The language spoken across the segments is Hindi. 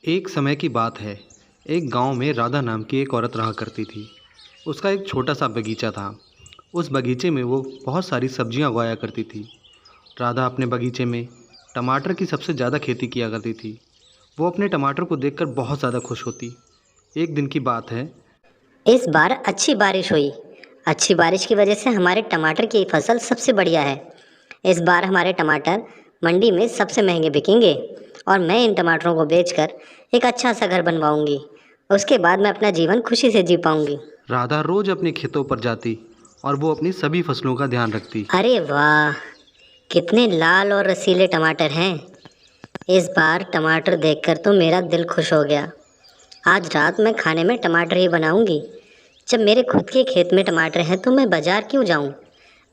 एक समय की बात है। एक गांव में राधा नाम की एक औरत रहा करती थी। उसका एक छोटा सा बगीचा था। उस बगीचे में वो बहुत सारी सब्जियां उगाया करती थी। राधा अपने बगीचे में टमाटर की सबसे ज़्यादा खेती किया करती थी। वो अपने टमाटर को देखकर बहुत ज़्यादा खुश होती। एक दिन की बात है। इस बार अच्छी बारिश हुई। अच्छी बारिश की वजह से हमारे टमाटर की फसल सबसे बढ़िया है। इस बार हमारे टमाटर मंडी में सबसे महंगे बिकेंगे और मैं इन टमाटरों को बेचकर एक अच्छा सा घर बनवाऊंगी। उसके बाद मैं अपना जीवन खुशी से जी पाऊंगी। राधा रोज़ अपने खेतों पर जाती और वो अपनी सभी फसलों का ध्यान रखती। अरे वाह, कितने लाल और रसीले टमाटर हैं। इस बार टमाटर देखकर तो मेरा दिल खुश हो गया। आज रात मैं खाने में टमाटर ही बनाऊंगी। जब मेरे खुद के खेत में टमाटर हैं तो मैं बाजार क्यों जाऊं?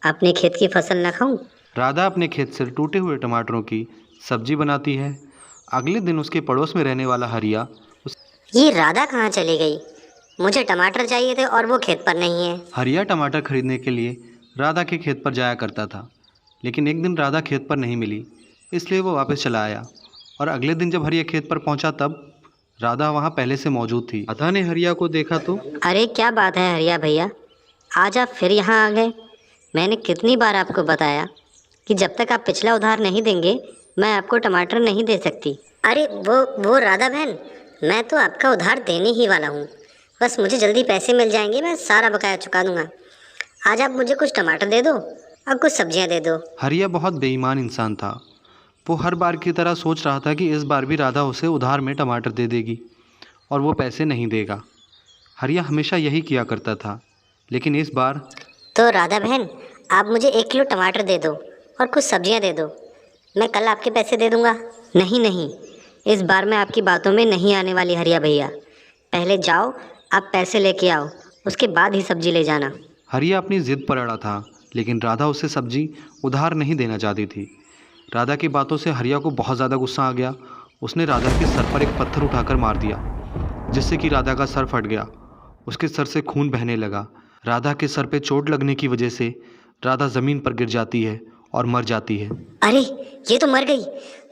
अपने खेत की फसल ना खाऊं? राधा अपने खेत से टूटे हुए टमाटरों की सब्जी बनाती है। अगले दिन उसके पड़ोस में रहने वाला हरिया ये राधा कहाँ चली गई? मुझे टमाटर चाहिए थे और वो खेत पर नहीं है। हरिया टमाटर खरीदने के लिए राधा के खेत पर जाया करता था। लेकिन एक दिन राधा खेत पर नहीं मिली, इसलिए वो वापस चला आया। और अगले दिन जब हरिया खेत पर पहुंचा तब राधा वहां पहले से मौजूद थी। राधा ने हरिया को देखा तो अरे क्या बात है हरिया भैया, आज आप फिर यहाँ आ गए। मैंने कितनी बार आपको बताया कि जब तक आप पिछला उधार नहीं देंगे मैं आपको टमाटर नहीं दे सकती। अरे वो राधा बहन, मैं तो आपका उधार देने ही वाला हूँ। बस मुझे जल्दी पैसे मिल जाएंगे, मैं सारा बकाया चुका दूंगा। आज आप मुझे कुछ टमाटर दे दो और कुछ सब्जियाँ दे दो। हरिया बहुत बेईमान इंसान था। वो हर बार की तरह सोच रहा था कि इस बार भी राधा उसे उधार में टमाटर दे देगी और वो पैसे नहीं देगा। हरिया हमेशा यही किया करता था, लेकिन इस बार तो राधा बहन, आप मुझे 1 किलो टमाटर दे दो और कुछ सब्जियां दे दो। मैं कल आपके पैसे दे दूंगा। नहीं नहीं, इस बार मैं आपकी बातों में नहीं आने वाली हरिया भैया। पहले जाओ, आप पैसे लेके आओ, उसके बाद ही सब्जी ले जाना। हरिया अपनी जिद पर अड़ा था, लेकिन राधा उसे सब्जी उधार नहीं देना चाहती थी। राधा की बातों से हरिया को बहुत ज़्यादा गुस्सा आ गया। उसने राधा के सर पर एक पत्थर उठाकर मार दिया, जिससे कि राधा का सर फट गया। उसके सर से खून बहने लगा। राधा के सर पे चोट लगने की वजह से राधा ज़मीन पर गिर जाती है और मर जाती है। अरे, ये तो मर गई।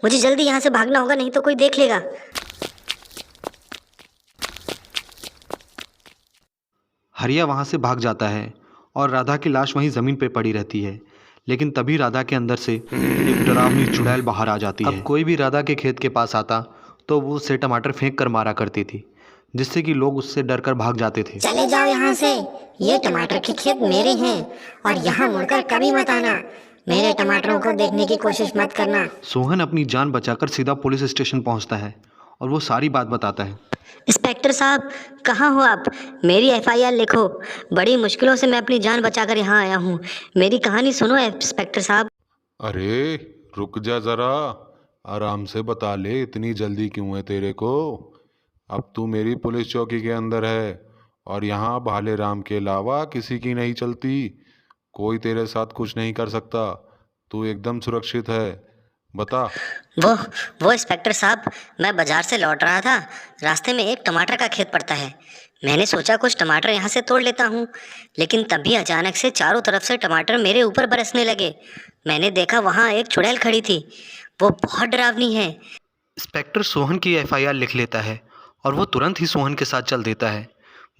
मुझे जल्दी यहाँ से भागना होगा, नहीं तो कोई देख लेगा। हरिया वहाँ से भाग जाता है और राधा की लाश वहीं ज़मीन पर पड़ी रहती है। लेकिन तभी राधा के अंदर से एक डरावनी चुड़ैल बाहर आ जाती है। अब कोई भी राधा के खेत के पास आता तो वो उससे टमाटर फेंक कर मारा करती थी, जिससे कि लोग उससे डरकर भाग जाते थे। चले जाओ यहाँ से, ये टमाटर के खेत मेरे हैं और यहाँ मुड़कर कभी मत आना। मेरे टमाटरों को देखने की कोशिश मत करना। सोहन अपनी जान बचाकर सीधा पुलिस स्टेशन पहुंचता है और वो सारी बात बताता है। इंस्पेक्टर साहब, कहाँ हो आप? मेरी एफआईआर लिखो। बड़ी मुश्किलों से मैं अपनी जान बचाकर यहाँ आया हूँ। मेरी कहानी सुनो इंस्पेक्टर साहब। अरे रुक जा जरा, आराम से बता ले, इतनी जल्दी क्यों है तेरे को? अब तू मेरी पुलिस चौकी के अंदर है और यहाँ भाले राम के अलावा किसी की नहीं चलती। कोई तेरे साथ कुछ नहीं कर सकता, तू एकदम सुरक्षित है। बता। वो वो इंस्पेक्टर साहब, मैं बाजार से लौट रहा था। रास्ते में एक टमाटर का खेत पड़ता है। मैंने सोचा कुछ टमाटर यहाँ से तोड़ लेता हूँ, लेकिन तभी अचानक से चारों तरफ से टमाटर मेरे ऊपर बरसने लगे। मैंने देखा वहाँ एक चुड़ैल खड़ी थी। वो बहुत डरावनी है। इंस्पेक्टर सोहन की एफआईआर लिख लेता है और वो तुरंत ही सोहन के साथ चल देता है।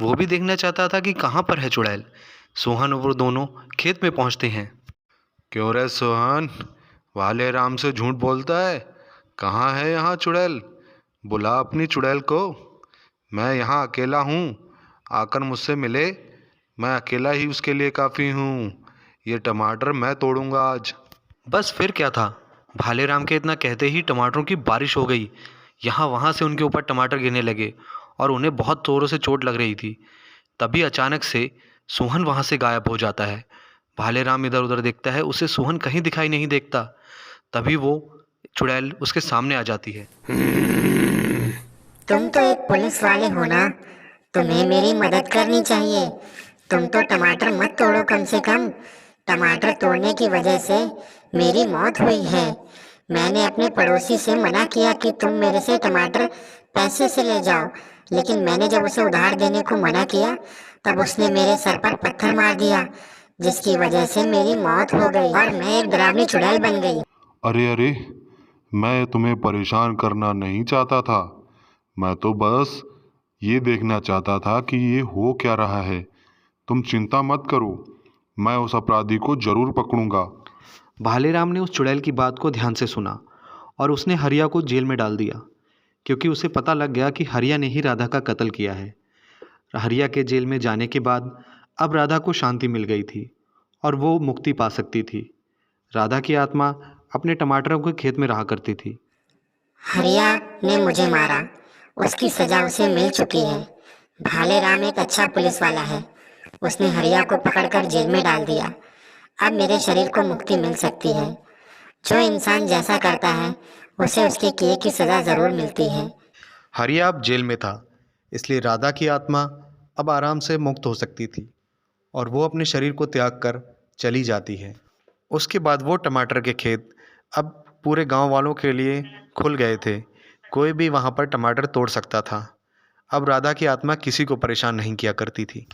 वो भी देखना चाहता था कि कहाँ पर है चुड़ैल। सोहन और वो दोनों खेत में पहुँचते हैं। क्यों रे सोहन, भाले राम से झूठ बोलता है? कहाँ है यहाँ चुड़ैल? बुला अपनी चुड़ैल को। मैं यहाँ अकेला हूँ, आकर मुझसे मिले। मैं अकेला ही उसके लिए काफ़ी हूँ। ये टमाटर मैं तोड़ूंगा आज। बस फिर क्या था, भालेराम के इतना कहते ही टमाटरों की बारिश हो गई। यहाँ वहाँ से उनके ऊपर टमाटर गिरने लगे और उन्हें बहुत जोरों से चोट लग रही थी। तभी अचानक से सोहन वहाँ से गायब हो जाता है। भालेराम इधर उधर देखता है, उसे सोहन कहीं दिखाई नहीं देखता। तभी वो चुड़ैल उसके सामने आ जाती है। तुम तो एक पुलिस वाले हो ना, तुम्हें मेरी मदद करनी चाहिए। तुम तो टमाटर मत तोड़ो, कम से कम। टमाटर तोड़ने की वजह से मेरी मौत हुई है। मैंने अपने पड़ोसी से मना किया कि तुम मेरे से टमाटर पैसे से ले जाओ, लेकिन मैंने जब उसे उधार देने को मना किया तब उसने मेरे सर पर पत्थर मार दिया, जिसकी वजह से मेरी मौत हो गई और मैं एक डरावनी चुड़ैल बन गई। अरे अरे, मैं तुम्हें परेशान करना नहीं चाहता था। मैं तो बस ये देखना चाहता था कि ये हो क्या रहा है। तुम चिंता मत करो, मैं उस अपराधी को जरूर पकड़ूंगा। भालेराम ने उस चुड़ैल की बात को ध्यान से सुना और उसने हरिया को जेल में डाल दिया, क्योंकि उसे पता लग गया कि हरिया ने ही राधा का कत्ल किया है। हरिया के जेल में जाने के बाद अब राधा को शांति मिल गई थी और वो मुक्ति पा सकती थी। राधा की आत्मा अपने टमाटरों के खेत में रहा करती थी। हरिया ने मुझे मारा, उसकी सजा उसे मिल चुकी है। भालेराम एक अच्छा पुलिस वाला है, उसने हरिया को पकड़कर जेल में डाल दिया। अब मेरे शरीर को मुक्ति मिल सकती है। जो इंसान जैसा करता है उसे उसके किए की सजा जरूर मिलती है। हरिया अब जेल में था, इसलिए राधा की आत्मा अब आराम से मुक्त हो सकती थी और वो अपने शरीर को त्याग कर चली जाती है। उसके बाद वो टमाटर के खेत अब पूरे गांव वालों के लिए खुल गए थे। कोई भी वहां पर टमाटर तोड़ सकता था। अब राधा की आत्मा किसी को परेशान नहीं किया करती थी।